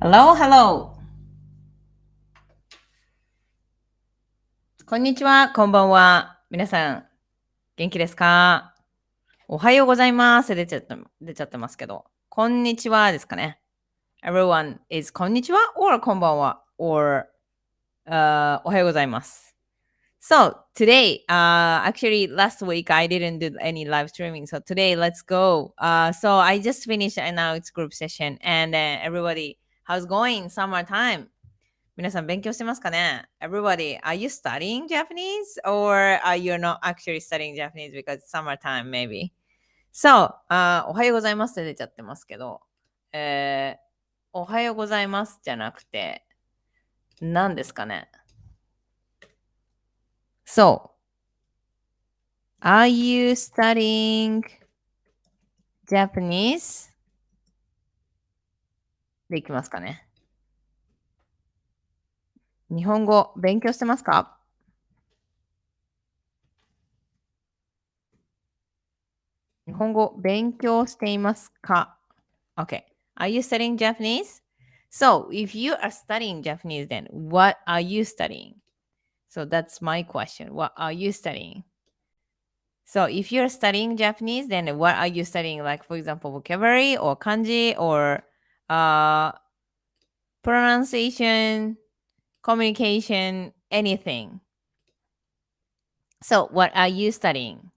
Hello, hello. こんにちは、こんばんは。皆さん、元気ですか？おはようございます。出ちゃってますけど。こんにちはですかね。Everyone is こんにちは or こんばんは or おはようございます。So today, actually last week I didn't do any live streaming. So today let's go. So I just finished and now it's group session and everybody, how's going? Summertime. 皆さん勉強してますかね？ Everybody, are you studying Japanese or are you not actually studying Japanese because it's summertime maybe? So, おはようございますって出ちゃってますけど、おはようございますじゃなくて、何ですかね？ So, are you studying Japanese? でいきますかね。日本語勉強してますか？日本語勉強していますか？ Okay. Are you studying Japanese? So, if you are studying Japanese, then what are you studying? So, that's my question. What are you studying? So, if you're studying Japanese, then what are you studying? Like, for example, vocabulary or kanji or uh, pronunciation, communication, anything. So, what are you studying?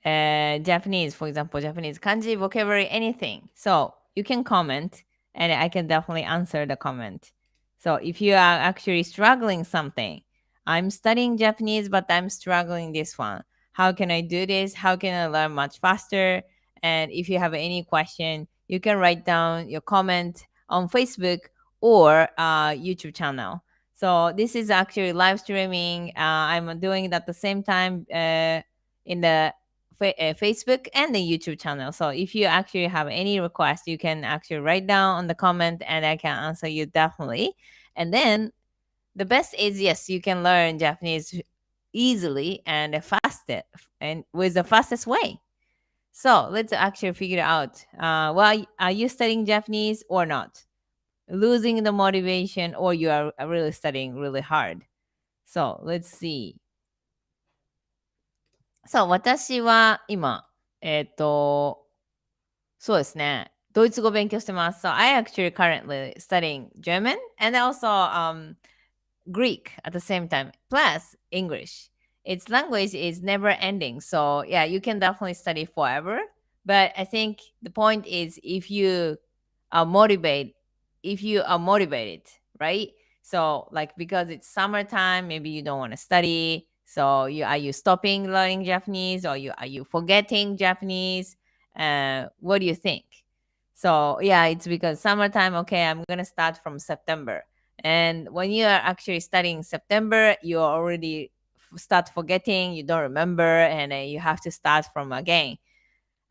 Japanese, for example, Japanese kanji, vocabulary, anything. So you can comment and I can definitely answer the comment. So if you are actually struggling something, I'm studying Japanese, but I'm struggling this one. How can I do this? How can I learn much faster? And if you have any question, you can write down your comment on Facebook or YouTube channel. So this is actually live streaming. I'm doing it at the same time in the Facebook and the YouTube channel. So if you actually have any request, you can actually write down on the comment and I can answer you definitely. And then the best is yes, you can learn Japanese easily and fastest and with the fastest way. So let's actually figure out well, are you studying Japanese or not? Losing the motivation or you are really studying really hard. So let's see. そう、私は今、そうですね。ドイツ語勉強してます。So I actually currently studying German and also Greek at the same time, plus English. Its language is never ending. So yeah, you can definitely study forever. But I think the point is are motivated, if you are motivated, right? So like because it's summertime, maybe you don't want to study. So you stopping learning Japanese or are you forgetting Japanese? What do you think? So yeah, it's because summertime. Okay, I'm gonna start from September, and when you are actually studying September, you already start forgetting, you don't remember, and you have to start from again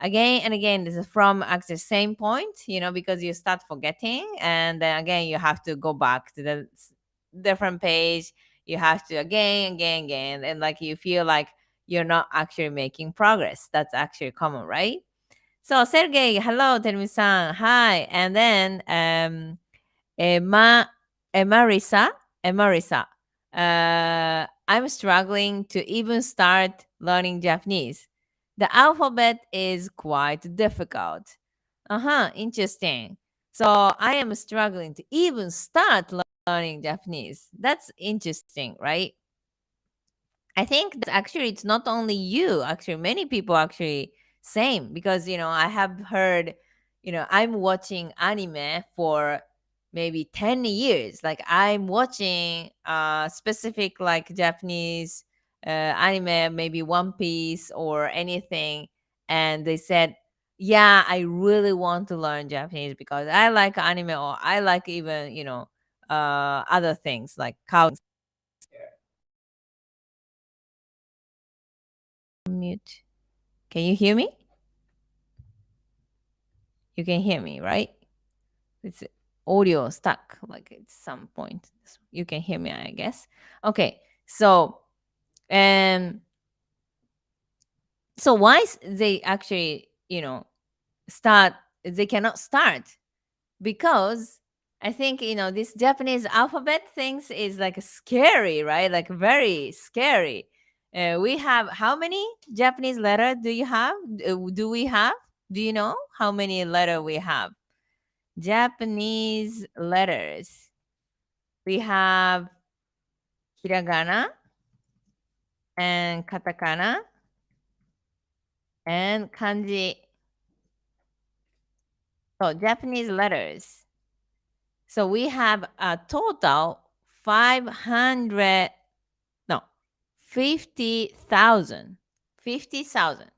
and again. This is from at the same point, because you start forgetting, and then again you have to go back to the different page. You have to again, and like you feel like you're not actually making progress. That's actually common, right? So Sergey, hello, Terumi-san, hi, and then Emma, Emarisa. I'm struggling to even start learning Japanese. The alphabet is quite difficult. Interesting. So I am struggling to even start learning Japanese. That's interesting, right? I think that actually it's not only you, actually many people actually same because I have heard, I'm watching anime for maybe 10 years. Like I'm watching specific like Japanese anime, maybe One Piece or anything, and they said, "Yeah, I really want to learn Japanese because I like anime or I like even, other things like cow." Mute. Can you hear me? You can hear me, right? It's audio stuck, like at some point. You can hear me, I guess. Okay, so um, so why they actually, start? They cannot start because I think, this Japanese alphabet things is like scary, right? Like very scary. We have how many Japanese letter do you have? Do we have? Do you know how many letter we have? Japanese letters. We have hiragana and katakana and kanji. So Japanese letters. So we have a total 500, no, 50,000. 50,000.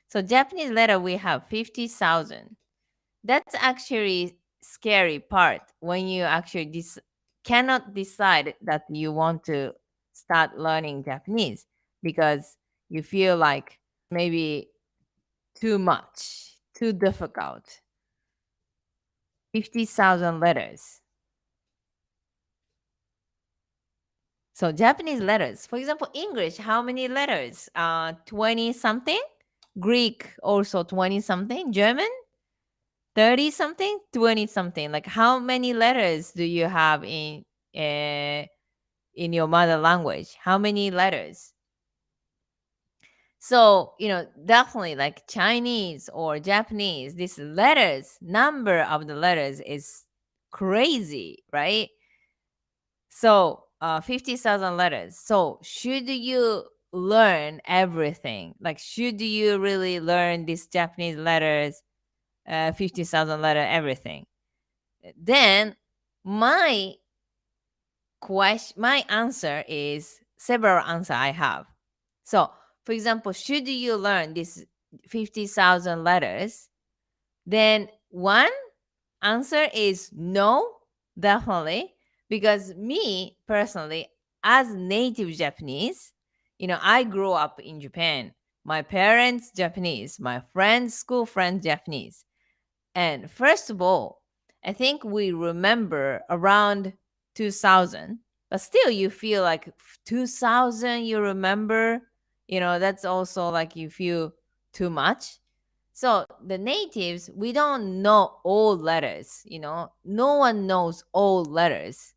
So Japanese letter we have 50,000. That's actually scary part when you actually cannot decide that you want to start learning Japanese because you feel like maybe too much, too difficult. 50,000 letters. So Japanese letters. For example, English, how many letters? 20 something. Greek also 20 something. German 30 something, 20 something. Like how many letters do you have uh, in your mother language? How many letters? So, definitely like Chinese or Japanese, this letters, number of the letters is crazy, right? So, 50,000 letters. So, should you learn everything? Like, should you really learn these Japanese letters, 50,000 letter, everything? Then, my my answer is several answer I have. So, for example, should you learn these 50,000 letters? Then one answer is no, definitely, because me personally, as native Japanese, I grew up in Japan. My parents Japanese, my friends, school friends Japanese. And first of all, I think we remember around 2000, but still you feel like 2000 you remember, that's also like you feel too much. So the natives, we don't know all letters, no one knows all letters.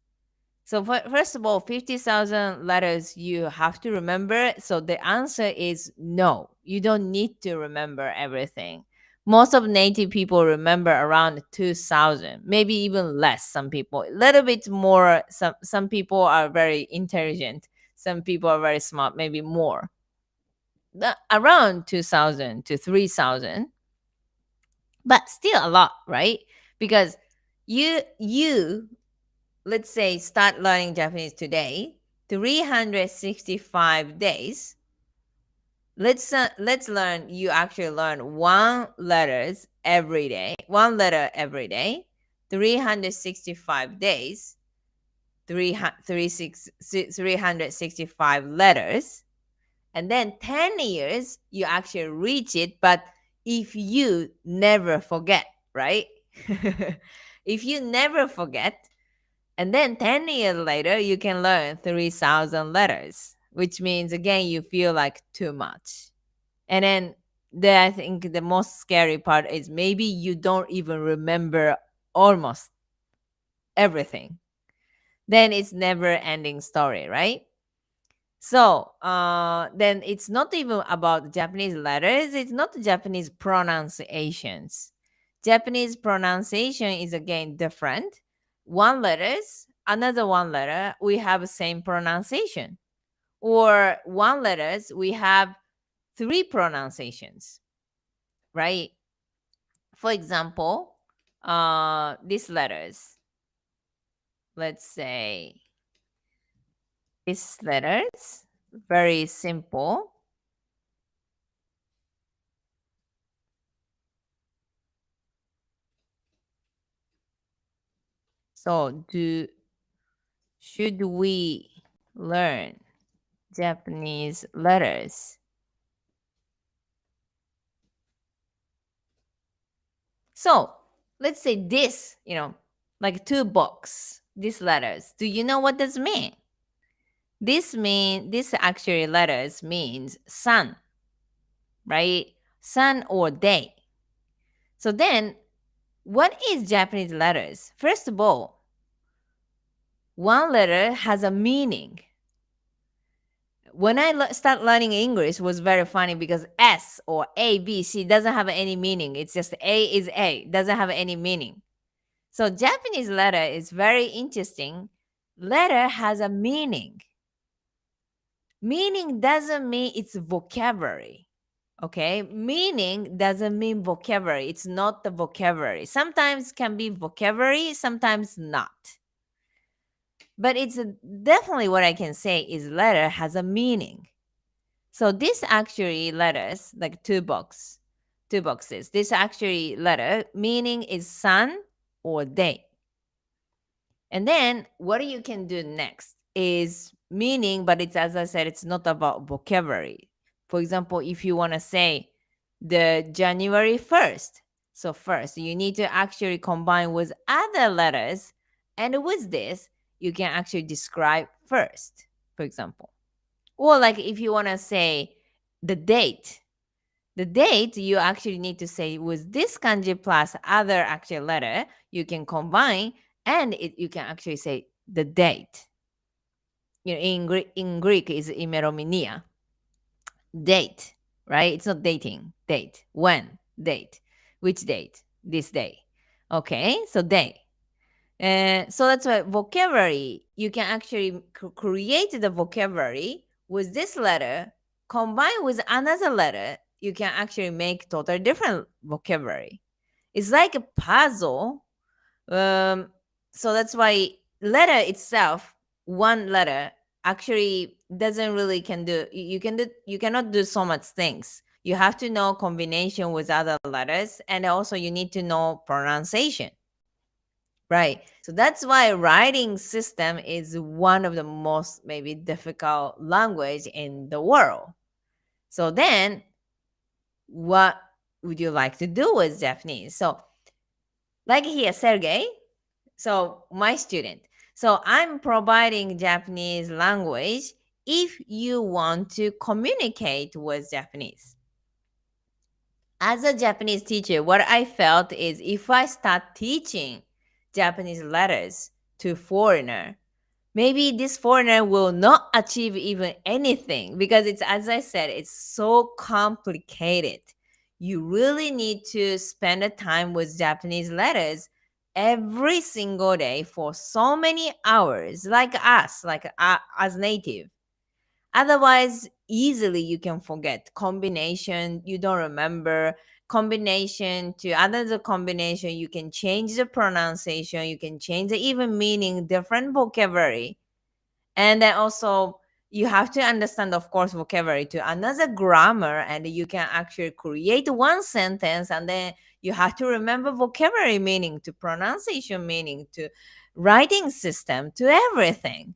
So first of all, 50,000 letters you have to remember. So the answer is no. You don't need to remember everything. Most of native people remember around 2,000, maybe even less. Some people, a little bit more. Some people are very intelligent. Some people are very smart, maybe more. Around 2,000 to 3,000, but still a lot, right? Because you let's say start learning Japanese today, 365 days. Let's learn you actually learn one letter every day, 365 days, 365 letters, and then 10 years you actually reach it, but if you never forget, right? If you never forget, and then 10 years later, you can learn 3,000 letters, which means again, you feel like too much. And then I think the most scary part is maybe you don't even remember almost everything. Then it's never ending story, right? So then it's not even about Japanese letters, it's not Japanese pronunciations. Japanese pronunciation is again different. One letters, another one letter, we have same pronunciation. Or one letters, we have three pronunciations, right? For example, these letters, let's say these letters, very simple. So, should we learn Japanese letters? So, let's say this, like two books, these letters. Do you know what this mean? This actually letters means sun, right? Sun or day. So then, what is Japanese letters? First of all, one letter has a meaning. When I start learning English, was very funny because S or A, B, C doesn't have any meaning. It's just A is A, doesn't have any meaning. So Japanese letter is very interesting. Letter has a meaning. Meaning doesn't mean it's vocabulary. Okay, meaning doesn't mean vocabulary. It's not the vocabulary. Sometimes can be vocabulary, sometimes not. But it's definitely what I can say is letter has a meaning. So this actually letters, like two boxes. This actually letter meaning is sun or day. And then what you can do next is meaning, but it's, as I said, it's not about vocabulary. For example, if you want to say the January 1st, so first you need to actually combine with other letters, and with this you can actually describe first, for example. Or like if you want to say the date, you actually need to say with this kanji plus other actual letter, you can combine, and you can actually say the date. You know, in Greek is imerominia, date, right? It's not dating, date. When, date. Which date? This day. Okay, so day. So that's why vocabulary, you can actually create the vocabulary with this letter, combine with another letter, you can actually make totally different vocabulary. It's like a puzzle. Um, so that's why letter itself, one letter, actually doesn't really can do. You cannot do so much things. You have to know combination with other letters, and also you need to know pronunciation. Right. So that's why writing system is one of the most maybe difficult language in the world. So then what would you like to do with Japanese? So like here, Sergey, so my student. So I'm providing Japanese language if you want to communicate with Japanese. As a Japanese teacher, what I felt is if I start teaching Japanese letters to foreigner, maybe this foreigner will not achieve even anything because it's, as I said, it's so complicated. You really need to spend a time with Japanese letters every single day for so many hours, like us, like as native. Otherwise, easily you can forget combination, you don't remember combination to another combination, you can change the pronunciation, you can change the even meaning, different vocabulary. And then also you have to understand, of course, vocabulary to another grammar, and you can actually create one sentence, and then you have to remember vocabulary meaning to pronunciation meaning to writing system to everything.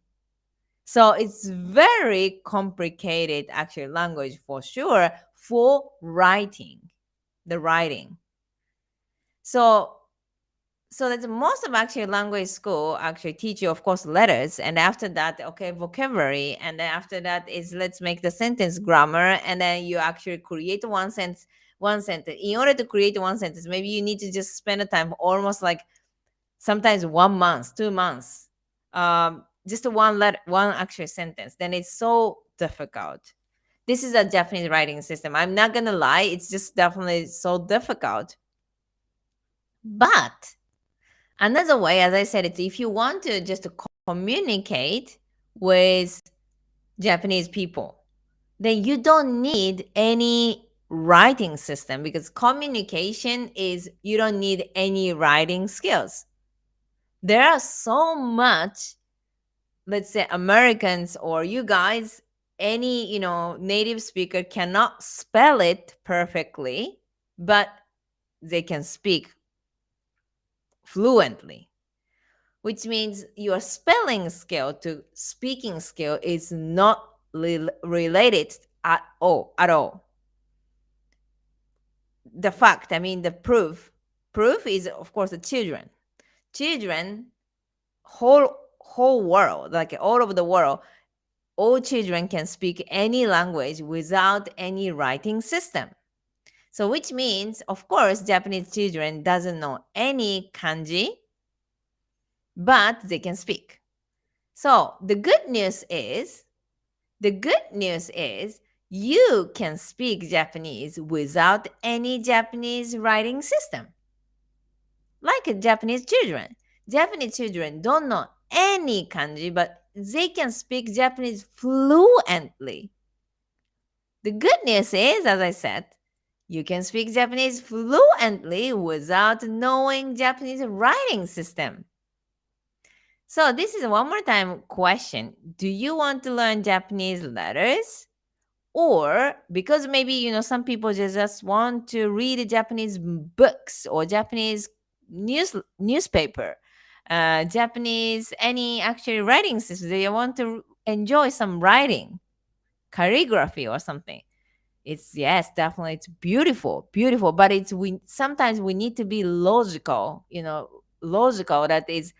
So it's very complicated actually language for sure for writing, the writing. So that's most of actually language school actually teach you of course letters, and after that okay vocabulary, and then after that is let's make the sentence grammar, and then you actually create one sentence. In order to create one sentence, maybe you need to just spend a time almost like sometimes 1 month, 2 months, just one letter, one actual sentence. Then it's so difficult. This is a Japanese writing system. I'm not gonna lie, it's just definitely so difficult. But another way, as I said, it's if you want to just to communicate with Japanese people, then you don't need any writing system because communication is you don't need any writing skills. There are so much, let's say Americans or you guys, any native speaker cannot spell it perfectly, but they can speak fluently, which means your spelling skill to speaking skill is not related at all. The fact, I mean the proof is of course the children, whole world, like all over the world, all children can speak any language without any writing system. So which means of course Japanese children doesn't know any kanji, but they can speak. So the good news is you can speak Japanese without any Japanese writing system. Like Japanese children. Japanese children don't know any kanji, but they can speak Japanese fluently. The good news is, as I said, you can speak Japanese fluently without knowing Japanese writing system. So this is one more time question. Do you want to learn Japanese letters? Or because maybe some people just want to read Japanese books or Japanese newspaper, Japanese any actually writing system. They want to enjoy some writing, calligraphy or something. It's yes, definitely it's beautiful, beautiful. But it's we sometimes we need to be logical. Logical. That is,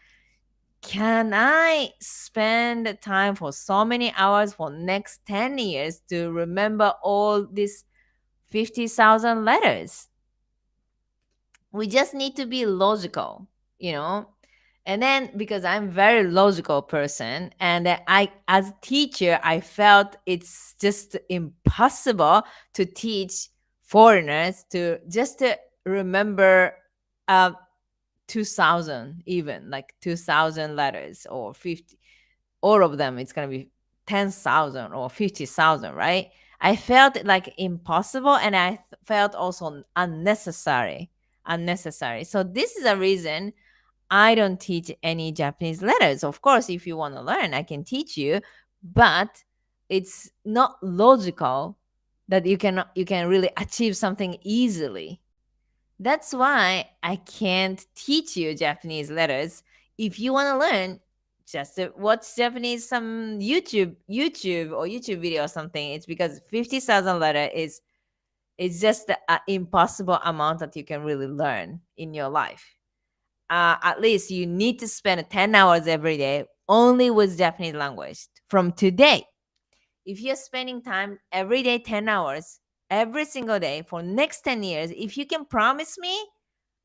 can I spend time for so many hours for next 10 years to remember all these 50,000 letters? We just need to be logical, you know? And then because I'm very logical person and I as a teacher I felt it's just impossible to teach foreigners to just to remember uh 2000, even like 2000 letters or 50, all of them it's going to be 10,000 or 50,000, right? I felt it like impossible, and felt also unnecessary. So this is a reason I don't teach any Japanese letters. Of course, if you want to learn, I can teach you, but it's not logical that you can really achieve something easily. That's why I can't teach you Japanese letters. If you want to learn, just watch Japanese, some YouTube or YouTube video or something. It's because 50,000 letter is it's just an impossible amount that you can really learn in your life. At least you need to spend 10 hours every day only with Japanese language from today. If you're spending time every day 10 hours every single day for next 10 years, if you can promise me,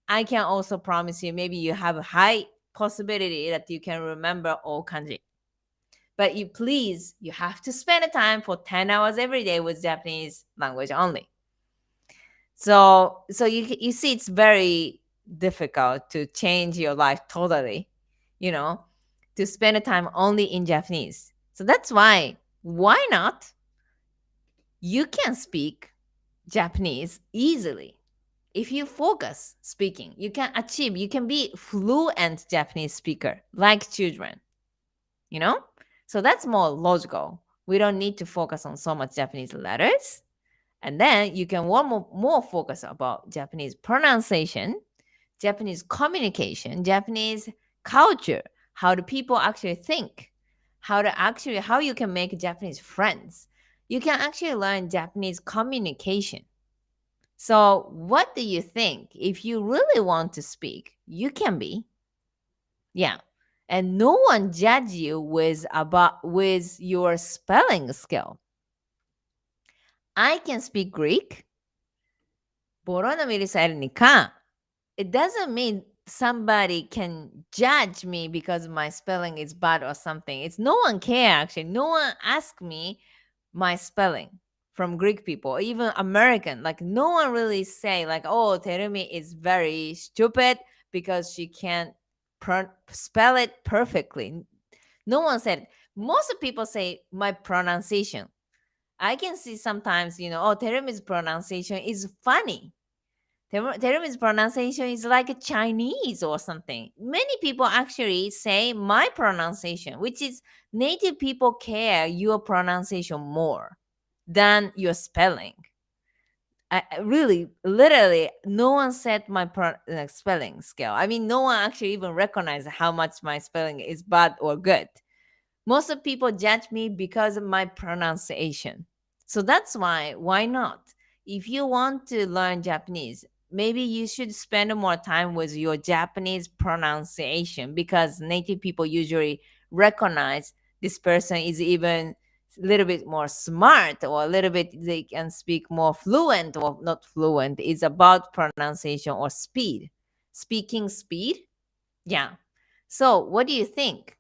I can also promise you maybe you have a high possibility that you can remember all kanji. But you have to spend a time for 10 hours every day with Japanese language only. So you see it's very difficult to change your life totally, you know, to spend a time only in Japanese. So that's why not you can speak Japanese easily. If you focus speaking, you can be fluent Japanese speaker like children, you know? So that's more logical. We don't need to focus on so much Japanese letters. And then you can more focus about Japanese pronunciation, Japanese communication, Japanese culture, how do people actually think, how you can make Japanese friends. You can actually learn Japanese communication. So, what do you think? If you really want to speak, you can be. Yeah. And no one judge you with your spelling skill. I can speak Greek. Μπορώ να μιλήσω ελληνικά. It doesn't mean somebody can judge me because my spelling is bad or something. It's no one care actually. No one ask me my spelling from Greek people, or even American. Like no one really say like, "Oh, Terumi is very stupid because she can't spell it perfectly." No one said. Most of people say my pronunciation. I can see sometimes, oh, Terumi's pronunciation is funny. Terumi's pronunciation is like a Chinese or something. Many people actually say my pronunciation, which is native people care your pronunciation more than your spelling. Really, literally, no one said my spelling skill. I mean, no one actually even recognized how much my spelling is bad or good. Most of people judge me because of my pronunciation. So that's why not? If you want to learn Japanese, maybe you should spend more time with your Japanese pronunciation, because native people usually recognize this person is even a little bit more smart, or a little bit they can speak more fluent or not fluent. It's about pronunciation or speed. Speaking speed. Yeah. So what do you think?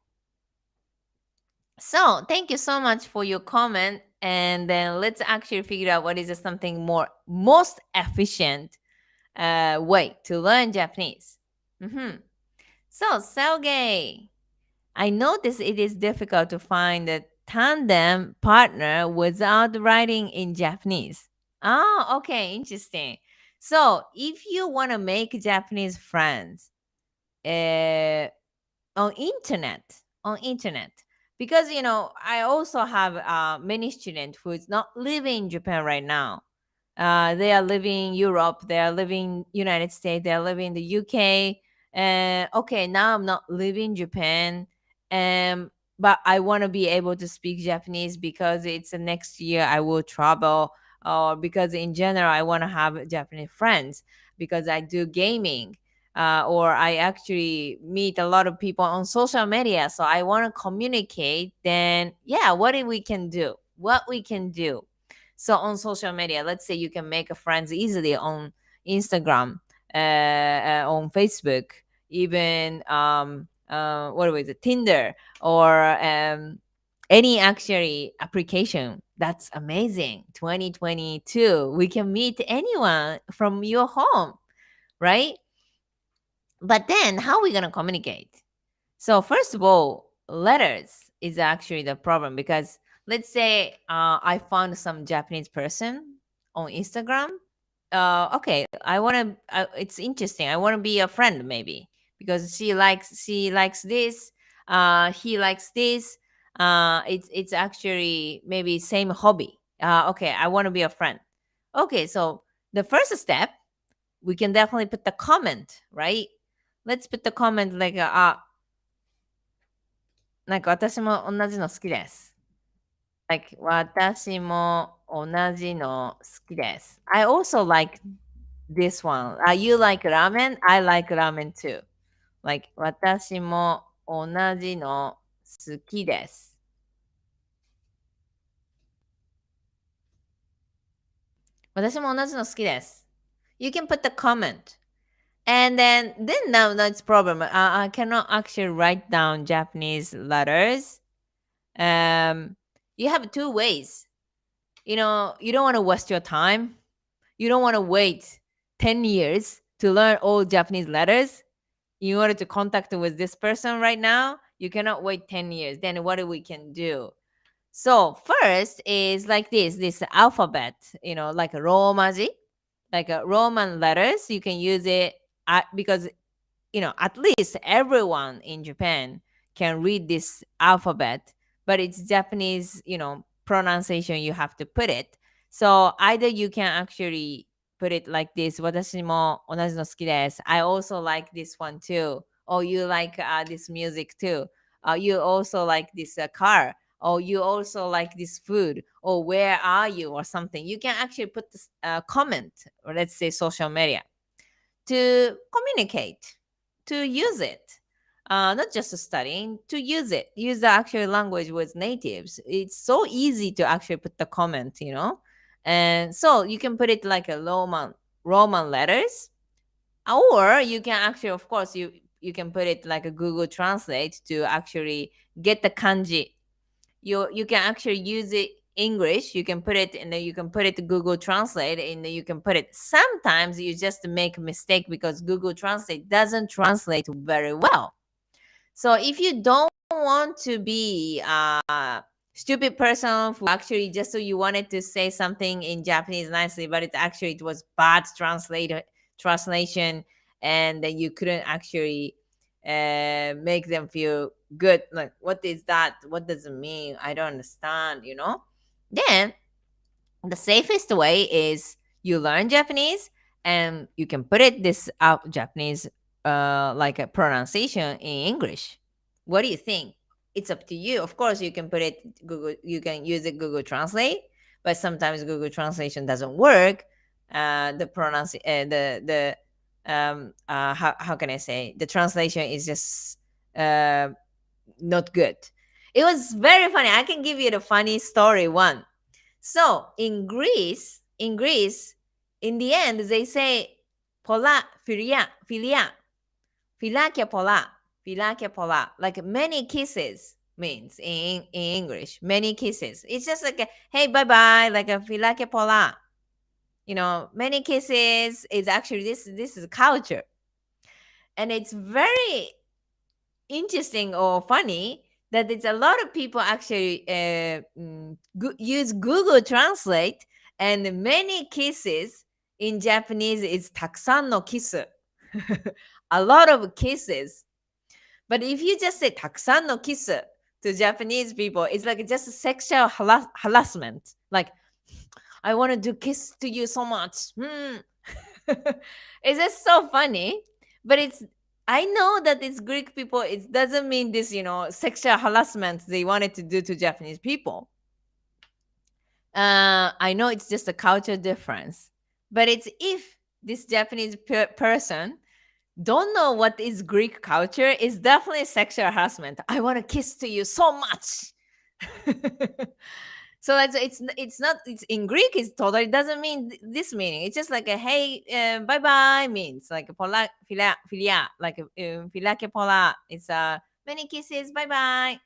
So thank you so much for your comment. And then let's actually figure out what is the something more most efficient way to learn Japanese. Mhm. So Sergey, I notice it is difficult to find a tandem partner without writing in Japanese. Oh, okay, interesting. So if you want to make Japanese friends, uh, on internet, because I also have many students who is not living in Japan right now. They are living in Europe, they are living United States, they are living in the UK. And okay, now I'm not living in Japan, but I want to be able to speak Japanese because it's the next year I will travel, or because in general I want to have Japanese friends because I do gaming, or I actually meet a lot of people on social media. So I want to communicate. Then, yeah, we can do? What we can do? So on social media, let's say you can make a friends easily on Instagram, on Facebook, even what was it, Tinder, or any actually application. That's amazing. 2022, we can meet anyone from your home, right? But then, how are we going to communicate? So, first of all, letters is actually the problem because let's say I found some Japanese person on Instagram. Okay, I want to. It's interesting. I want to be a friend, maybe because she likes this. He likes this. It's actually maybe same hobby. Okay, I want to be a friend. Okay, so the first step, we can definitely put the comment, right? Let's put the comment like, なんか私も同じの好きです. Like, 私も同じの好きです. I also like this one. You like ramen? I like ramen too. Like, 私も同じの好きです. 私も同じの好きです. You can put the comment. And then now it's problem. I cannot actually write down Japanese letters. You have two ways. You don't want to waste your time. You don't want to wait 10 years to learn all Japanese letters in order to contact with this person right now. You cannot wait 10 years. Then what we can do? So first is like this alphabet, like a Romaji, like a Roman letters. You can use it because at least everyone in Japan can read this alphabet, but it's Japanese, pronunciation you have to put it. So either you can actually put it like this, 私も同じの好きです. I also like this one too. Or you like this music too. You also like this car. Or you also like this food. Or where are you? Or something. You can actually put this comment, or let's say social media, to communicate, to use it. Not just studying, to use the actual language with natives. It's so easy to actually put the comment. And so you can put it like a Roman letters, or you can actually, of course, you can put it like a Google Translate to actually get the kanji. You can actually use it English. You can put it and then you can put it to Google Translate, and then you can put it. Sometimes you just make a mistake because Google Translate doesn't translate very well. So if you don't want to be a stupid person who actually just so you wanted to say something in Japanese nicely, but it was bad translation, and then you couldn't actually make them feel good. Like, what is that? What does it mean? I don't understand. Then the safest way is you learn Japanese and you can put it this out Japanese like a pronunciation in English. What do you think? It's up to you. Of course, you can put it Google. You can use it Google Translate, but sometimes Google Translation doesn't work. How can I say, the translation is just uh, not good. It was very funny. I can give you the funny story one. So in Greece, in the end, they say pola philia, philia, philakia pola, like many kisses. means in English. Many kisses. It's just like a, hey, bye bye, like a filake pola. Many kisses is actually this is culture, and it's very interesting or funny that it's a lot of people actually use Google Translate, and many kisses in Japanese is taksan no kisu. A lot of kisses. But if you just say taksan no kisu to Japanese people, it's like just sexual harassment. Like, I want to do kiss to you so much. Hmm. It's just so funny. But I know that it's Greek people. It doesn't mean this, sexual harassment they wanted to do to Japanese people. I know it's just a culture difference. But it's if this Japanese person don't know what is Greek culture, is definitely sexual harassment. I want to kiss to you so much. So it's not it's in Greek. It's totally doesn't mean this meaning. It's just like a hey, bye bye means like a pola filia like filake pola. It's many kisses, bye bye.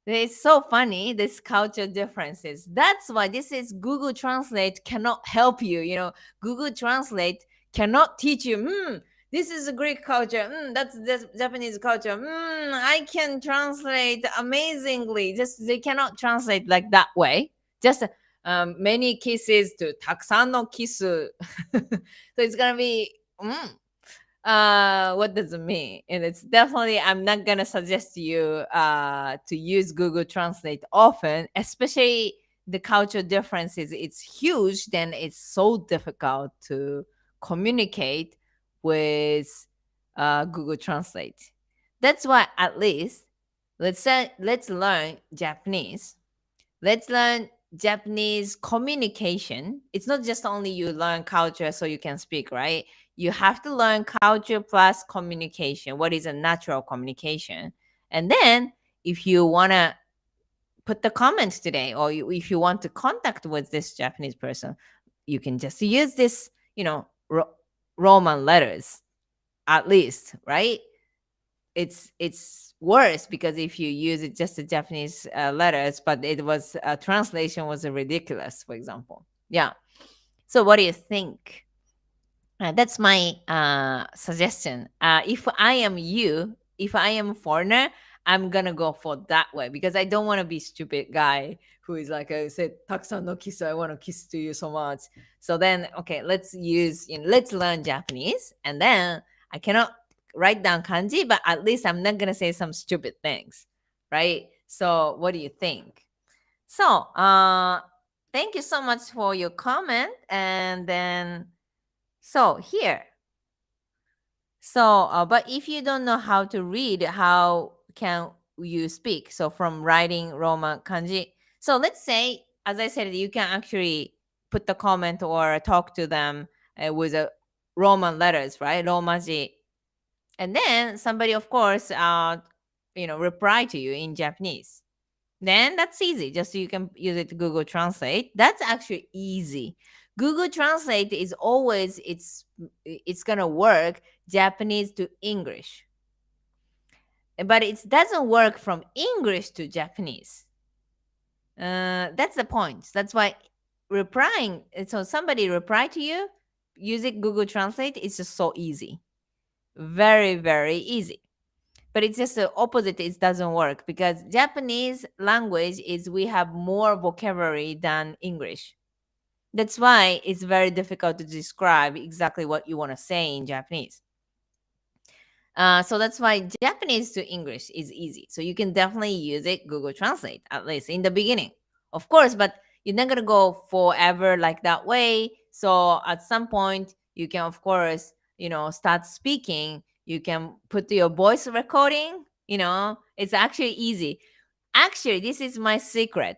It's so funny, this culture differences. That's why this is Google Translate cannot help you. Google Translate cannot teach you, this is a Greek culture, that's Japanese culture. I can translate amazingly. Just they cannot translate like that way. Just many kisses to taksan no kisu. So it's gonna be, what does it mean? And it's definitely, I'm not gonna suggest you to use Google Translate often, especially the cultural differences. It's huge, then it's so difficult to communicate with Google Translate. That's why at least let's learn Japanese. Let's learn Japanese communication. It's not just only you learn culture so you can speak, right? You have to learn culture plus communication. What is a natural communication? And then if you want to put the comments today, or if you want to contact with this Japanese person, you can just use this, Roman letters at least, right? It's worse because if you use it just the Japanese letters, but it was translation was ridiculous, for example. Yeah. So what do you think? That's my suggestion. If I am you, if I am a foreigner, I'm gonna go for that way because I don't want to be stupid guy who is like I said, "Taksan no kiss, I want to kiss to you so much." So then, okay, let's learn Japanese, and then I cannot write down kanji, but at least I'm not gonna say some stupid things, right? So, what do you think? So, thank you so much for your comment, and then here. But if you don't know how to read, how can you speak? So from writing Roman kanji. So let's say, as I said, you can actually put the comment or talk to them with a Roman letters, right? Romaji. And then somebody, of course, reply to you in Japanese. Then that's easy. Just so you can use it to Google Translate. That's actually easy. Google Translate is always it's gonna work Japanese to English, but it doesn't work from English to Japanese. That's the point. That's why replying. So somebody reply to you using Google Translate. It's just so easy, very very easy. But it's just the opposite. It doesn't work because Japanese language is we have more vocabulary than English. That's why it's very difficult to describe exactly what you want to say in Japanese. So that's why Japanese to English is easy. So you can definitely use it Google Translate, at least in the beginning, of course. But you're not gonna go forever like that way. So at some point, you can, of course, start speaking. You can put your voice recording. It's actually easy. Actually, this is my secret.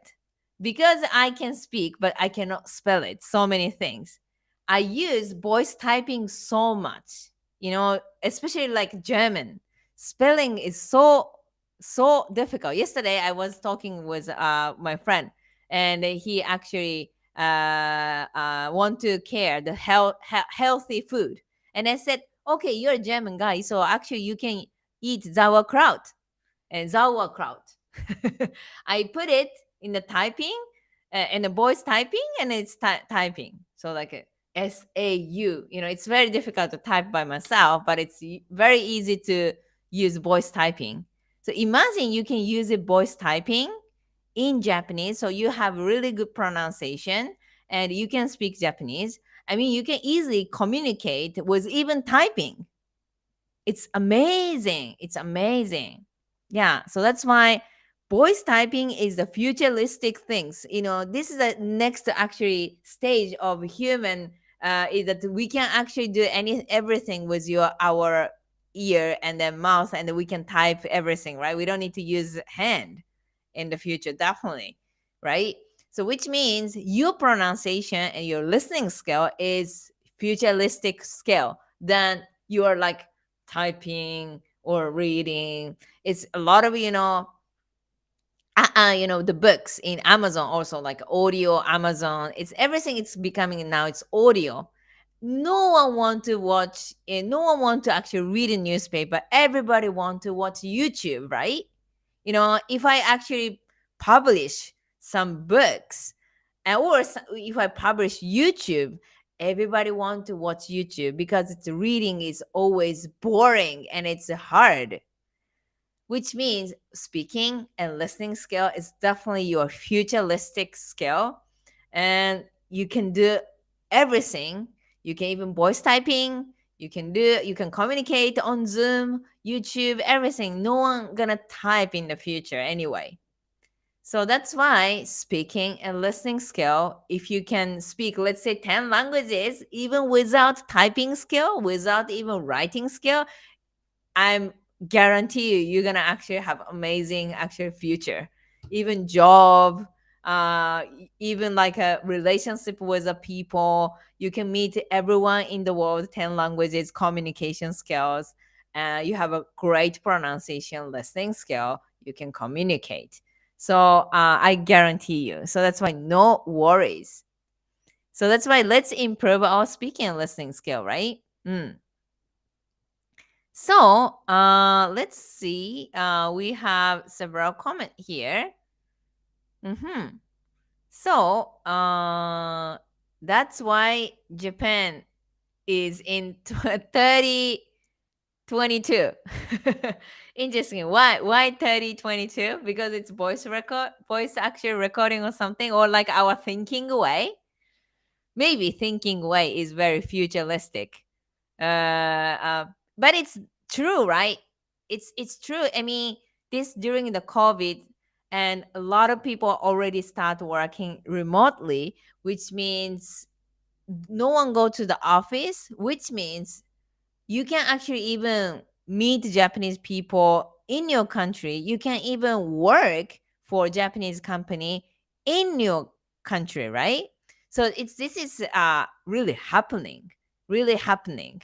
Because I can speak, but I cannot spell it. So many things. I use voice typing so much. Especially like German. Spelling is so difficult. Yesterday I was talking with my friend, and he actually want to care the healthy food. And I said, okay, you're a German guy, so actually you can eat sauerkraut. and sauerkraut. I put it in the typing, in the voice typing, and it's typing. So like SAU, it's very difficult to type by myself, but it's very easy to use voice typing. So imagine you can use it voice typing in Japanese, so you have really good pronunciation and you can speak Japanese. I mean, you can easily communicate with even typing. It's amazing. It's amazing. Yeah. So that's why voice typing is the futuristic things. This is the next actually stage of human, is that we can actually do everything with our ear and then mouth, and then we can type everything, right? We don't need to use hand in the future, definitely, right? So which means your pronunciation and your listening skill is futuristic skill than you are like typing or reading. It's a lot of the books in Amazon, also like audio Amazon. It's everything. It's becoming now. It's audio. No one want to watch. No one want to actually read a newspaper. Everybody want to watch YouTube, right? If I actually publish some books, or if I publish YouTube, everybody want to watch YouTube because it's reading is always boring and it's hard, which means speaking and listening skill is definitely your futuristic skill, and you can do everything. You can even voice typing. You can communicate on Zoom, YouTube, everything. No one gonna type in the future anyway. So that's why speaking and listening skill, if you can speak, let's say 10 languages, even without typing skill, without even writing skill, I'm guarantee you're gonna actually have amazing actual future, even job, even like a relationship with the people. You can meet everyone in the world. 10 languages, communication skills. You have a great pronunciation, listening skill. You can communicate. So I guarantee you. So that's why no worries. So that's why let's improve our speaking and listening skill, right? So let's see. We have several comment here. Mm-hmm. So that's why Japan is in 3022. Interesting. Why 3022? Because it's voice actually recording or something, or like our thinking way. Maybe thinking way is very futuristic. But it's true, right? It's true. I mean, this during the COVID, and a lot of people already start working remotely, which means no one go to the office, which means you can actually even meet Japanese people in your country. You can even work for a Japanese company in your country, right? So this is really happening, really happening.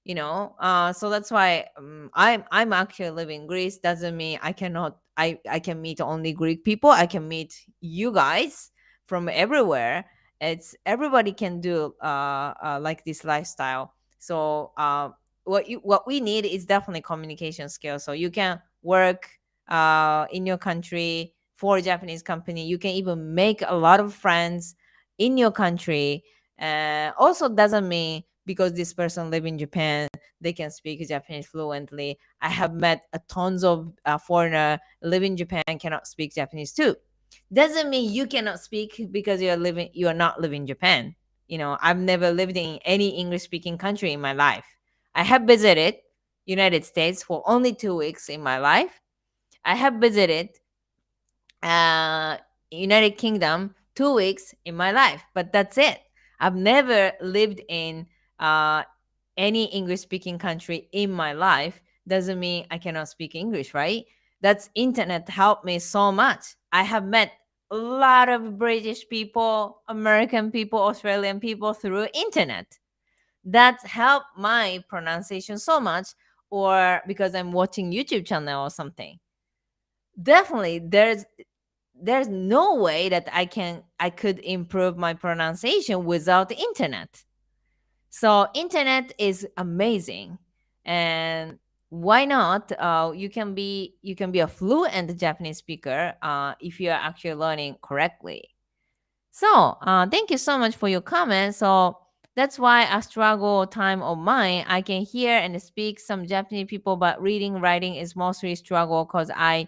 So that's why I'm actually living in Greece. Doesn't mean I can meet only Greek people. I can meet you guys from everywhere. It's everybody can do like this lifestyle. So what we need is definitely communication skills. So you can work in your country for a Japanese company. You can even make a lot of friends in your country. Also doesn't mean because this person live in Japan they can speak Japanese fluently. I have met a tons of foreigner live in Japan cannot speak Japanese too. Doesn't mean you cannot speak because you are not living in Japan. I've never lived in any English speaking country in my life. I have visited United States for only 2 weeks in my life. I have visited uh, United Kingdom 2 weeks in my life, but that's it. I've never lived in uh, any English speaking country in my life. Doesn't mean I cannot speak English, right? That's internet helped me so much. I have met a lot of British people, American people, Australian people through internet. That helped my pronunciation so much, or because I'm watching YouTube channel or something. Definitely, there's no way that I could improve my pronunciation without the internet. So internet is amazing, and why not? You can be a fluent Japanese speaker if you are actually learning correctly. So, thank you so much for your comment. So, that's why a struggle time of mine. I can hear and speak some Japanese people, but reading, writing is mostly struggle because I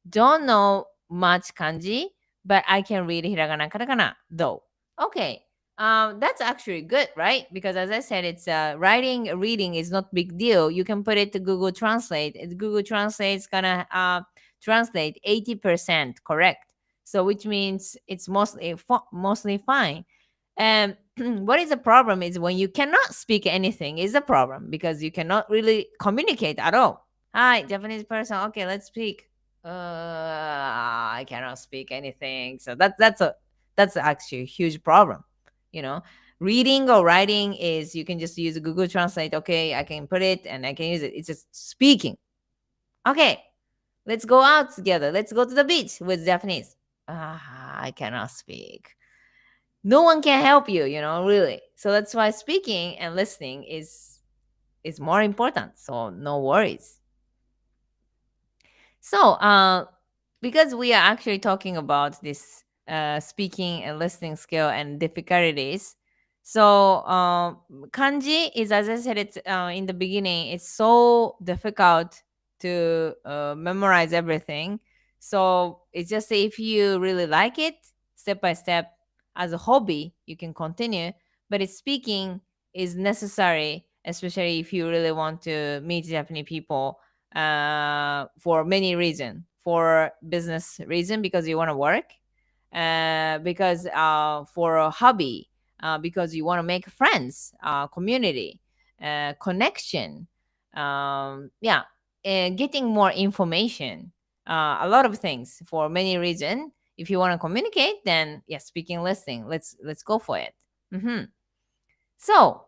don't know much kanji, but I can read hiragana, katakana, though. Okay, that's actually good, right? Because as I said, it's writing, reading is not big deal. You can put it to Google Translate. Google Translate's gonna translate 80% correct, so which means it's mostly fine. And what is the problem is when you cannot speak anything is a problem because you cannot really communicate at all. Hi, Japanese person. Okay, let's speak. I cannot speak anything. So that's actually a huge problem. You know, reading or writing is you can just use Google Translate. Okay, I can put it and I can use it. It's just speaking. Okay, let's go out together. Let's go to the beach with Japanese. I cannot speak. No one can help you, really. So that's why speaking and listening is more important. So no worries. So, because we are actually talking about this speaking and listening skill and difficulties, so kanji is, as I said, it's in the beginning, it's so difficult to memorize everything. So it's just if you really like it, step by step, as a hobby, you can continue. But it's speaking is necessary, especially if you really want to meet Japanese people for many reasons. For business reason, because you want to work, because for a hobby, because you want to make friends, community, connection, yeah, and getting more information, a lot of things for many reasons. If you want to communicate, then yes, speaking, listening, let's go for it. Hmm. So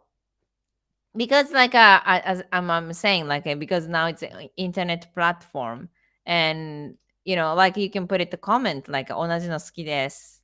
because like as I'm saying, like because now it's an internet platform, and like you can put it the comment like 同じの好きです、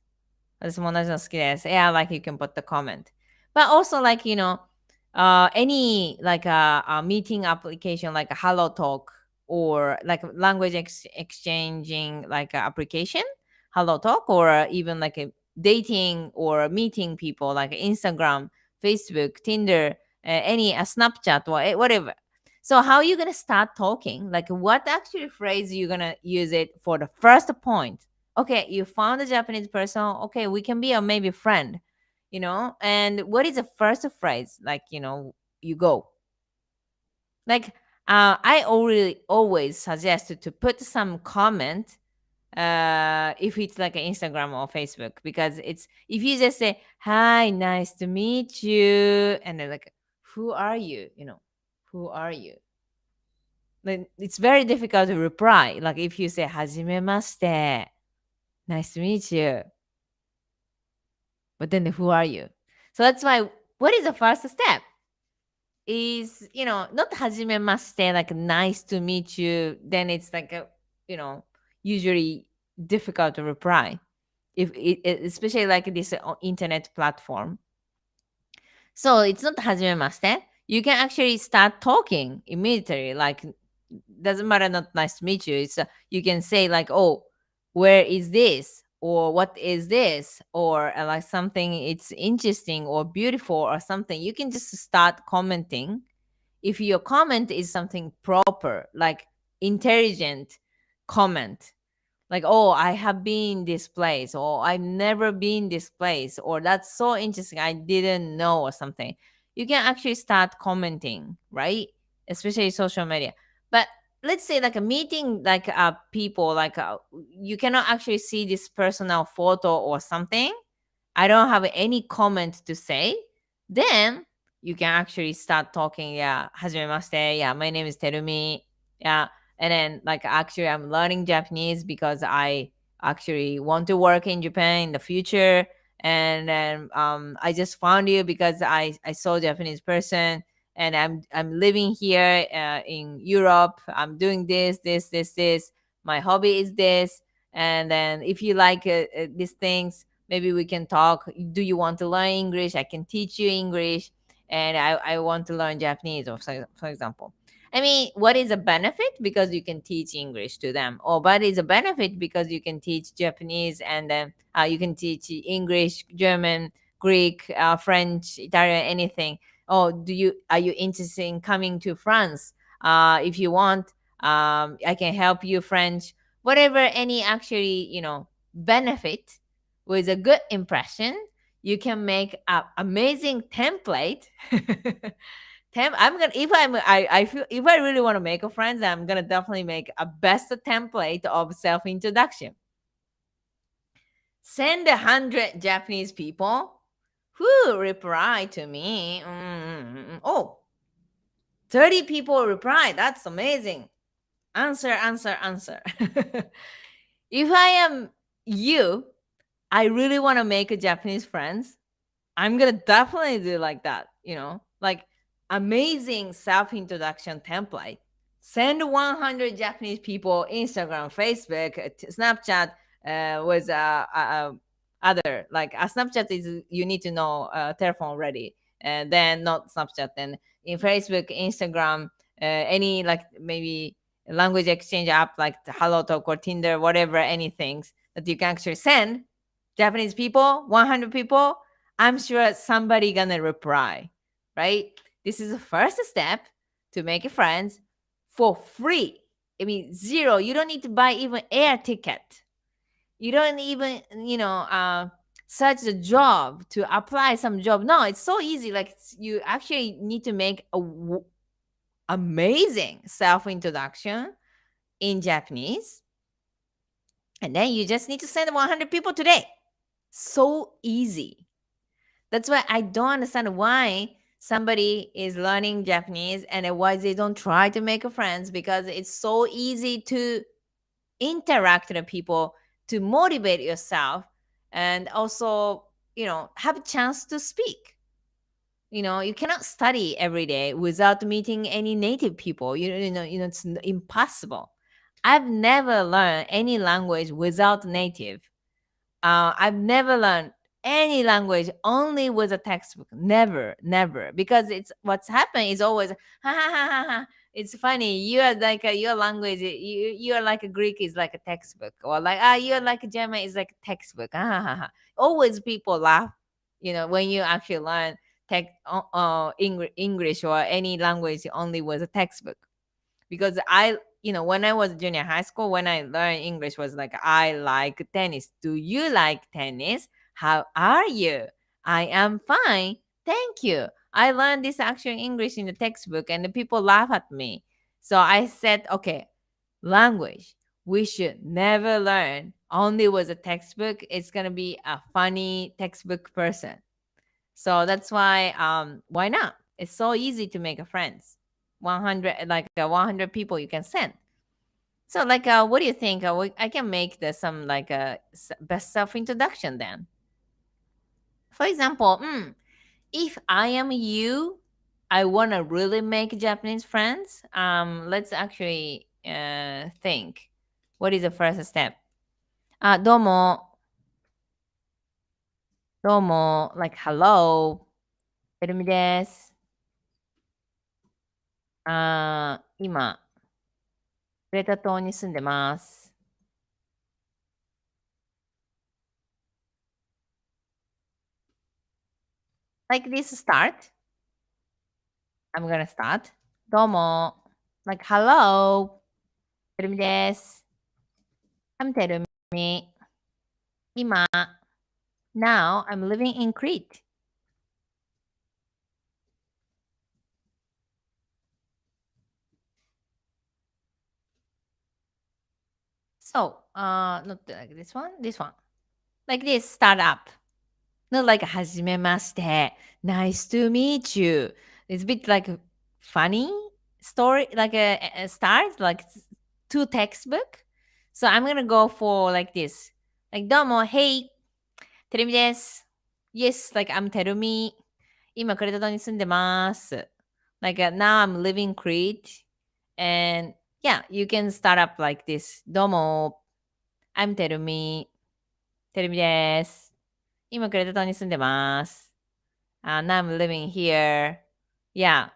私も同じの好きです, yeah, like you can put the comment. But also like any like a meeting application like a hello talk, or like language exchanging like a application, hello talk, or even like a dating or meeting people like Instagram, Facebook, Tinder, any a Snapchat, or whatever. So how are you gonna start talking? Like what actually phrase you gonna use it for the first point? Okay, you found a Japanese person. Okay, we can be a maybe friend, And what is the first phrase? Like, you go. Like, I always suggest to put some comment if it's like an Instagram or Facebook, because it's if you just say, hi, nice to meet you, and then like, who are you? Who are you? Like, it's very difficult to reply. Like if you say, hajimemashite, nice to meet you. But then who are you? So that's why what is the first step? Is not hajimemashite, like nice to meet you. Then it's like a usually difficult to reply if especially like this internet platform. So it's not hajimemashite. You can actually start talking immediately. Like doesn't matter, not nice to meet you. It's you can say like, oh, where is this, or what is this, or like something it's interesting or beautiful or something. You can just start commenting. If your comment is something proper, like intelligent comment, like, oh, I have been this place, or I've never been this place, or that's so interesting, I didn't know, or something, you can actually start commenting, right? Especially social media. But let's say like a meeting, like people, like you cannot actually see this personal photo or something, I don't have any comment to say, then you can actually start talking. Yeah, hajimemashite. Yeah, my name is Terumi. Yeah, and then like actually I'm learning Japanese because I actually want to work in Japan in the future. And then I just found you because I saw Japanese person, and I'm living here in Europe. I'm doing this. My hobby is this, and then if you like these things, maybe we can talk. Do you want to learn English? I can teach you English, and I want to learn Japanese, or for example. I mean, what is a benefit? Because you can teach English to them. Or what is a benefit? Because you can teach Japanese, and then you can teach English, German, Greek, French, Italian, anything. Oh, are you interested in coming to France? If you want, I can help you French. Whatever, any actually, benefit with a good impression, you can make an amazing template. I'm gonna if I'm I feel if I really want to make a friends, I'm gonna definitely make a best template of self introduction. Send 100 Japanese people who reply to me. Oh, 30 people reply. That's amazing. Answer, answer, answer. If I am you, I really want to make a Japanese friends. I'm gonna definitely do like that, like amazing self introduction template. Send 100 Japanese people Instagram, Facebook, Snapchat, with other, like a Snapchat is you need to know telephone already, and then not Snapchat. Then in Facebook, Instagram, any like maybe language exchange app like the Hello Talk or Tinder, whatever, any things that you can actually send Japanese people, 100 people. I'm sure somebody gonna reply, right? This is the first step to make friends for free. I mean, zero. You don't need to buy even air ticket. You don't even, search the job to apply some job. No, it's so easy. Like you actually need to make amazing self introduction in Japanese, and then you just need to send 100 people today. So easy. That's why I don't understand why somebody is learning Japanese and why they don't try to make friends, because it's so easy to interact with people, to motivate yourself, and also, have a chance to speak. You cannot study every day without meeting any native people. It's impossible. I've never learned any language without native. I've never learned any language only with a textbook. Never, never. Because it's what's happened is always ha ha ha ha ha. It's funny. You are like your language. You are like a Greek is like a textbook, or like you're like a German is like a textbook. Ha ha ha ha. Always people laugh. When you actually learn English or any language only with a textbook, because when I was junior high school, when I learned English was like, I like tennis. Do you like tennis? How are you? I am fine, thank you. I learned this actual English in the textbook, and the people laugh at me. So I said, okay, language we should never learn only with a textbook. It's gonna be a funny textbook person. So that's why not? It's so easy to make a friends. 100, like 100 people you can send. So like what do you think? I can make the some like best self introduction then. For example, if I am you, I want to really make Japanese friends. Let's actually think. What is the first step? どうも、like hello, てるみです。今、クレタ島に住んでます。Like this start. I'm gonna start. どうも。Like hello. てるみです。I'm Terumi. 今、now I'm living in Crete. So, not like this one, this one. Like this, start up. Not like はじめまして. Nice to meet you. It's a bit like funny story, like a start, like too textbook. So I'm gonna go for like this. Like どうも、Hey, てるみです。Yes, like I'm Terumi. 今クレタ島に住んでます. Like now I'm living Crete. And yeah, you can start up like this. どうも、I'm Terumi. てるみです。今クレタ島に住んでます. Now I'm living here. Yeah.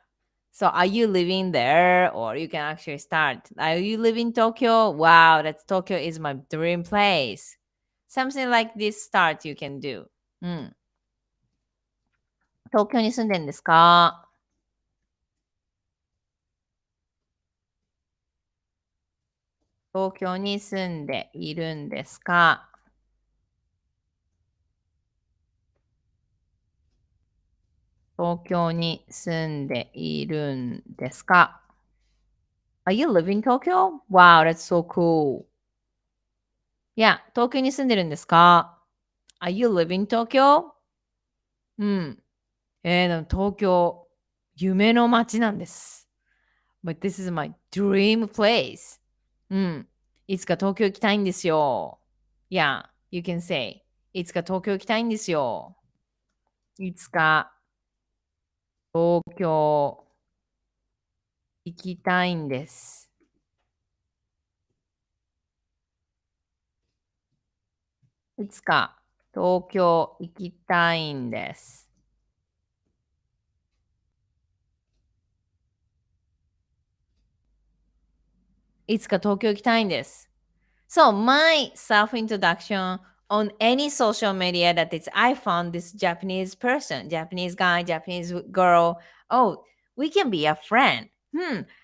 So are you living there? Or you can actually start. Are you living Tokyo? Wow, that Tokyo is my dream place. Something like this start you can do. うん。東京に住んでんですか？東京に住んでいるんですか？東京に住んでいるんですか？ Are you living Tokyo? Wow, that's so cool. いや、東京に住んでるんですか？ Are you living Tokyo? うん。でも東京、夢の街なんです。But this is my dream place. うん。いつか東京行きたいんですよ。Yeah, you can say. いつか東京行きたいんですよ。いつか東京行きたいんです。いつか東京行きたいんです。いつか東京行きたいんです。So my self-introduction on any social media that is I found this Japanese person, Japanese guy, Japanese girl. Oh, we can be a friend.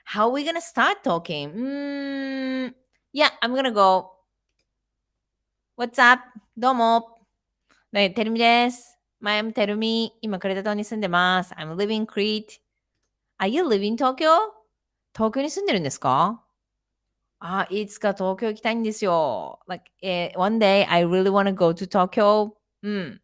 How are we gonna start talking? Yeah, I'm gonna go. What's up? どうも。ね、てるみです。I'm Terumi. 今、クレタ島に住んでます。I'm living Crete. Are you living Tokyo? 東京に住んでるんですか？あ、いつか東京行きたいんですよ。Like, one day I really want to go to Tokyo. うん。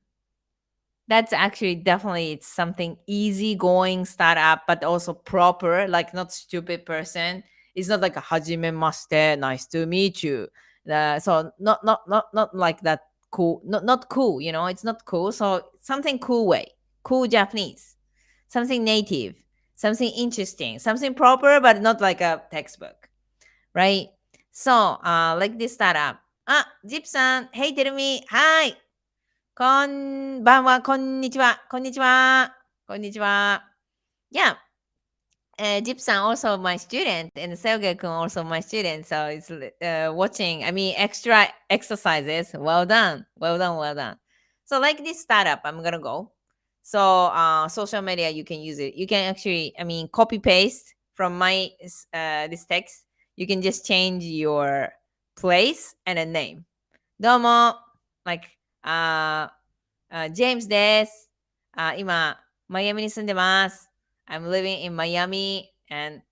That's actually definitely it's something easy going startup, but also proper, like not stupid person. It's not like a hajime maste, nice to meet you. So not like that cool, not cool, it's not cool. So something cool way, cool Japanese, something native, something interesting, something proper, but not like a textbook, right? So like this startup. Ah, Jip san, hey, tell me, hi. こんばんは、こんにちは、こんにちは、こんにちは。Yeah, Jip-san also my student, and Selge-kun also my student. So it's watching. I mean, extra exercises. Well done, well done, well done. So like this startup, I'm gonna go. So social media, you can use it. You can actually, I mean, copy paste from my this text. You can just change your place and a name. どうも like James です。今、マイアミに住んでます。I'm living in Miami and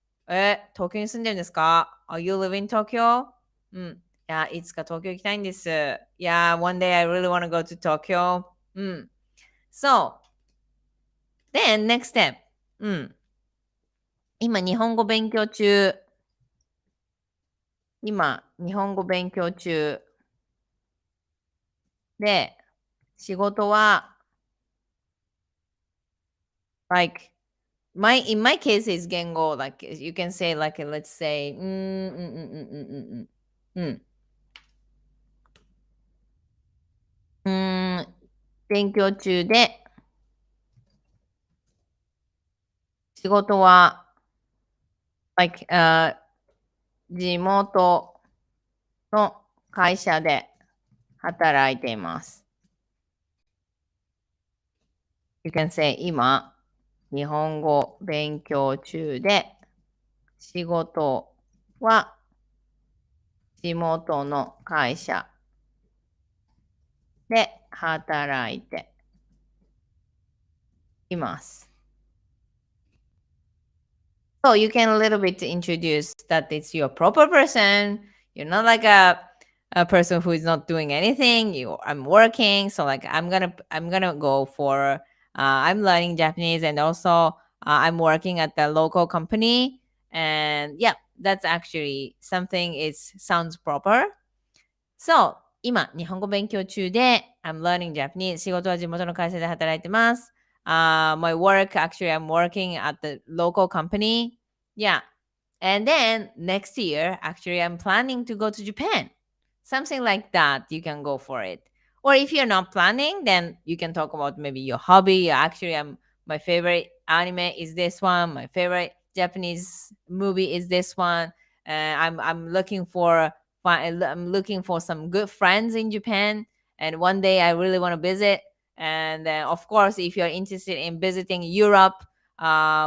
東京に住んでるんですか？ Are you living in Tokyo? うん。いや、いつか東京行きたいんです。Yeah, one day I really want to go to Tokyo. うん。So, then next step. うん。今、日本語勉強中。今、日本語勉強中。で、仕事は、like, in my case is 言語 like you can say like let's say 勉強中で仕事は like 地元の会社で働いています。You can say 今日本語勉強中で仕事は地元の会社で働いています。So you can a little bit introduce that it's your proper person. You're not like a person who is not doing anything. I'm working, so like I'm gonna go for I'm learning Japanese and also I'm working at the local company and yeah, that's actually something it sounds proper. So 今日本語勉強中で I'm learning Japanese 仕事は地元の会社で働いてます。My work actually I'm working at the local company. Yeah. And then next year actually I'm planning to go to Japan. Something like that you can go for it. Or if you're not planning then you can talk about maybe your hobby. Actually my favorite anime is this one. My favorite Japanese movie is this one. I'm looking for I'm looking for some good friends in Japan, and one day I really want to visit. And of course, if you're interested in visiting Europe,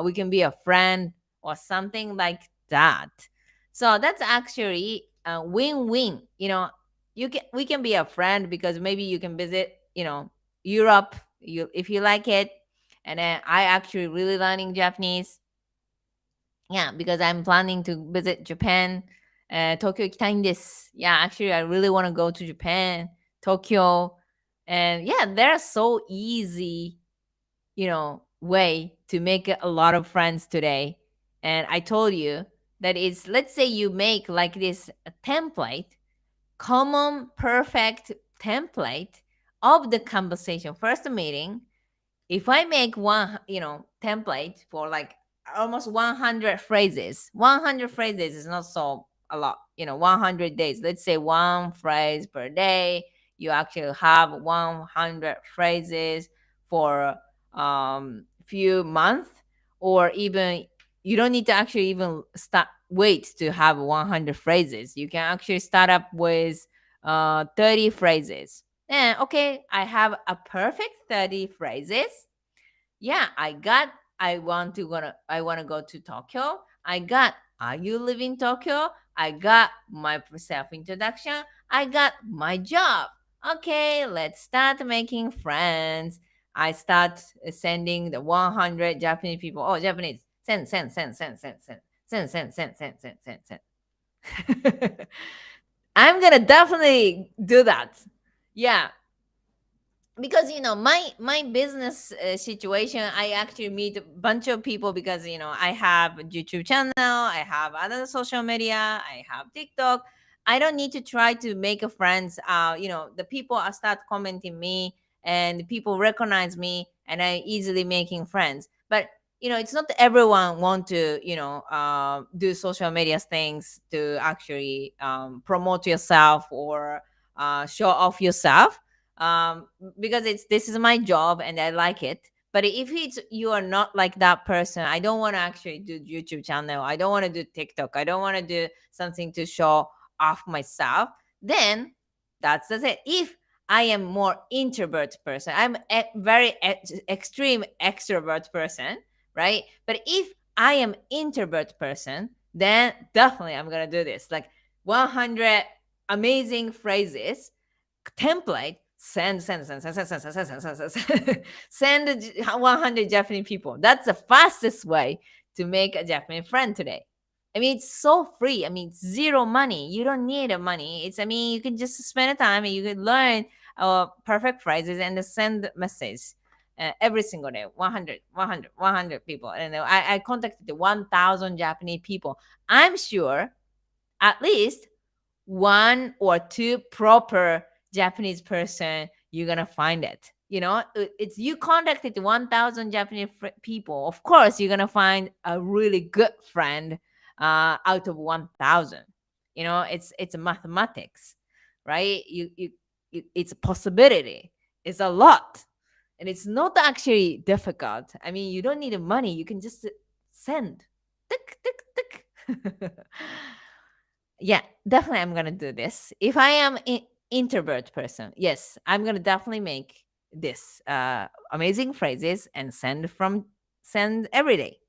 we can be a friend or something like that. So that's actually a win-win. We can be a friend because maybe you can visit, Europe, if you like it. And then I actually really learning Japanese. Yeah, because I'm planning to visit Japan. Tokyo 行きたいんです. Yeah, actually, I really want to go to Japan, Tokyo. And yeah, they're so easy, way to make a lot of friends today. And I told you that it's, let's say you make like this template, common perfect template of the conversation, first meeting. If I make one, template for like almost 100 phrases, 100 phrases is not so a lot, 100 days. Let's say one phrase per day. You actually have 100 phrases for few months, or even you don't need to actually even start wait to have 100 phrases. You can actually start up with 30 phrases. And okay, I have a perfect 30 phrases. Yeah, I want to go to Tokyo. I got, are you living Tokyo? I got my self introduction. I got my job. Okay, let's start making friends. I start sending the 100 Japanese people. Oh, Japanese. Send, send, send, send, send, send, send, send, send, send, send, send, send. I'm gonna definitely do that. Yeah, because my business situation, I actually meet a bunch of people because I have a YouTube channel, I have other social media, I have TikTok. I don't need to try to make a friends. The people are start commenting me, and people recognize me, and I easily making friends. But it's not that everyone want to do social media things to actually promote yourself or show off yourself, because this is my job and I like it. But if it's you are not like that person, I don't want to actually do YouTube channel. I don't want to do TikTok. I don't want to do something to show off myself. Then that's it. If I am more introvert person, I'm a very extreme extrovert person, right? But if I am introvert person, then definitely I'm gonna do this. Like 100 amazing phrases template. Send 100 Japanese people. That's the fastest way to make a Japanese friend today. I mean, it's so free. I mean, it's zero money. You don't need a money. I mean, you can just spend the time and you can learn perfect phrases and send message every single day. 100, 100, 100 people. And I contacted 1,000 Japanese people. I'm sure at least one or two proper Japanese person, you're gonna find it. It's you contacted 1,000 Japanese people. Of course, you're gonna find a really good friend out of 1,000. It's mathematics, right? It's a possibility. It's a lot, and it's not actually difficult. I mean, you don't need money. You can just send. Tick, tick, tick. Yeah, definitely I'm gonna do this. If I am introvert person, yes, I'm gonna definitely make this amazing phrases and send every day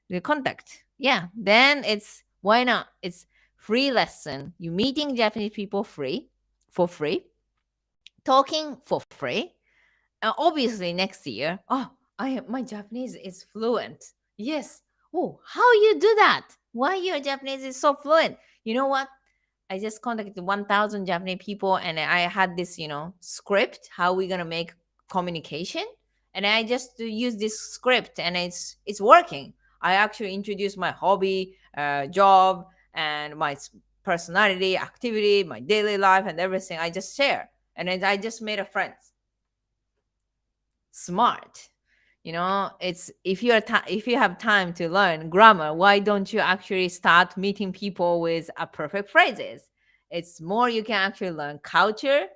the contact. Yeah, then it's why not? It's free lesson. You meeting Japanese people free for free, talking for free. Obviously next year, oh, my Japanese is fluent. Yes. Oh, how you do that? Why your Japanese is so fluent? You know what? I just contacted 1,000 Japanese people, and I had this, script how we're gonna make communication, and I just use this script, and it's working. I actually introduced my hobby, job, and my personality, activity, my daily life, and everything. I just share, and then I just made a friend. Smart. It's if you have time to learn grammar, why don't you actually start meeting people with a perfect phrases? It's more you can actually learn culture.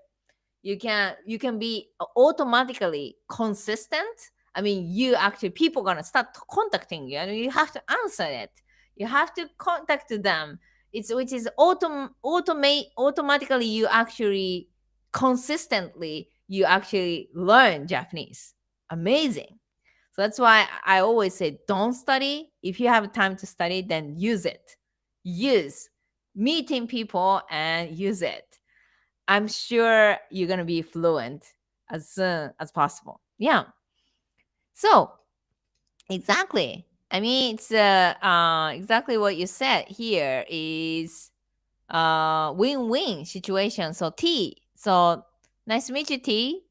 You can be automatically consistent I mean, you actually, people gonna start contacting you, and you have to answer it. You have to contact them. It's which is automatically you actually consistently you actually learn Japanese. Amazing. So that's why I always say don't study. If you have time to study, then use it. Use meeting people and use it. I'm sure you're gonna be fluent as soon as possible. Yeah. So exactly. I mean, it's exactly what you said here is win-win situation. So T. So nice to meet you, T.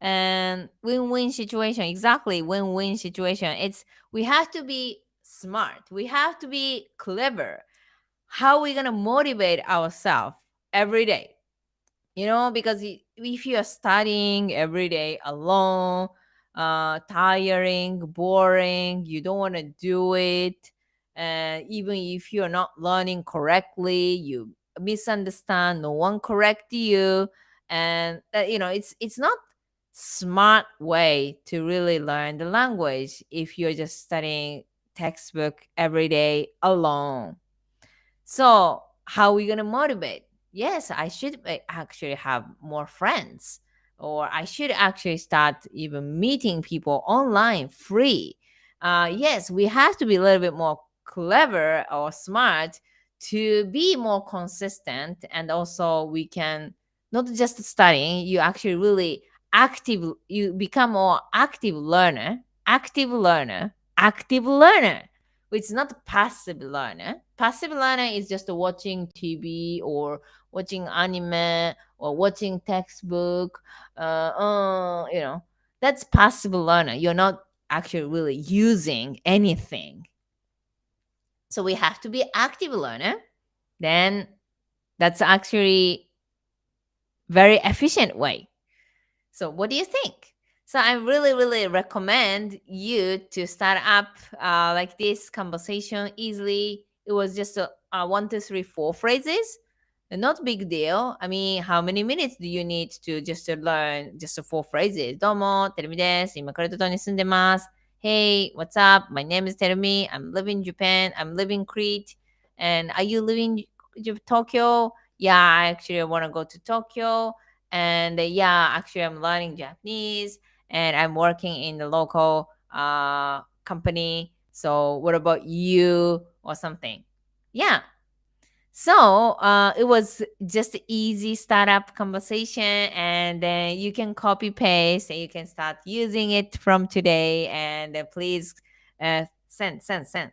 And win-win situation. Exactly, win-win situation. It's we have to be smart. We have to be clever. How are we gonna motivate ourselves every day? Because if you are studying every day alone, tiring, boring, you don't want to do it, and even if you're not learning correctly, you misunderstand, no one correct you, and it's not smart way to really learn the language if you're just studying textbook every day alone. So, how are we going to motivate? Yes, I should actually have more friends, or I should actually start even meeting people online free. Yes, we have to be a little bit more clever or smart to be more consistent, and also we can not just studying, you actually really active, you become more active learner, active learner, which is not passive learner. Passive learner is just watching TV or watching anime or watching textbook. That's passive learner. You're not actually really using anything. So we have to be active learner. Then that's actually very efficient way. So, what do you think? So, I really, really recommend you to start up like this conversation easily. It was just one, two, three, four phrases. Not big deal. I mean, how many minutes do you need to just to learn just four phrases? どうも、テルミです。今、これととに住んでます。Hey, what's up? My name is Terumi. I'm living in Japan. I'm living Crete. And are you living Tokyo? Yeah, I actually want to go to Tokyo. And yeah, actually I'm learning Japanese and I'm working in the local company. So what about you or something? Yeah. So it was just easy startup conversation, and then you can copy paste and you can start using it from today. And please send to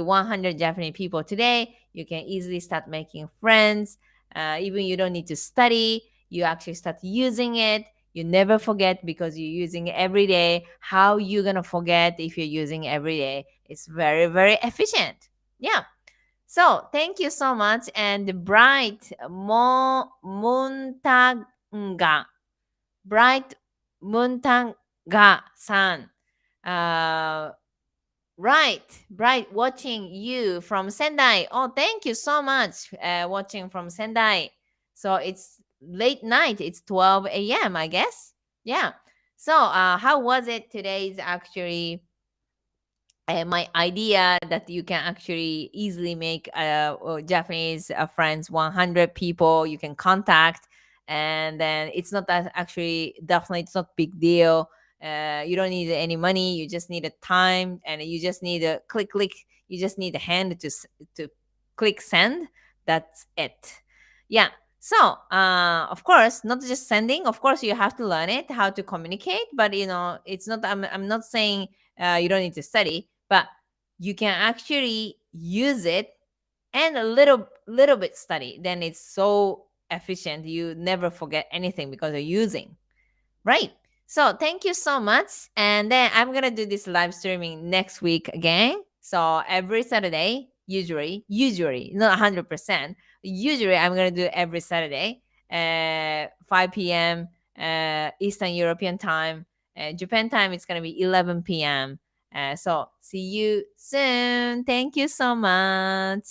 100 Japanese people today. You can easily start making friends. Even you don't need to study. You actually start using it. You never forget because you're using it every day. How you gonna forget if you're using it every day? It's very, very efficient. Yeah. So thank you so much. And Muntanga, Bright Muntanga san. Uh, Bright watching you from Sendai. Oh, thank you so much. Watching from Sendai. So it's late night. It's 12 a.m. I guess. Yeah. So how was it? Today's actually my idea that you can actually easily make Japanese friends, 100 people you can contact, and then it's not that actually definitely it's not big deal. You don't need any money, you just need a time, and you just need a click, you just need a hand to click send. That's it. Yeah. So of course not just sending, of course you have to learn it how to communicate, but it's not, I'm not saying you don't need to study, but you can actually use it and a little bit study. Then it's so efficient. You never forget anything because you're using. Right. So thank you so much. And then I'm gonna do this live streaming next week again. So every Saturday, usually, not 100%. Usually, I'm gonna do every Saturday, 5 p.m. Eastern European time. Japan time, it's gonna be 11 p.m. So see you soon. Thank you so much.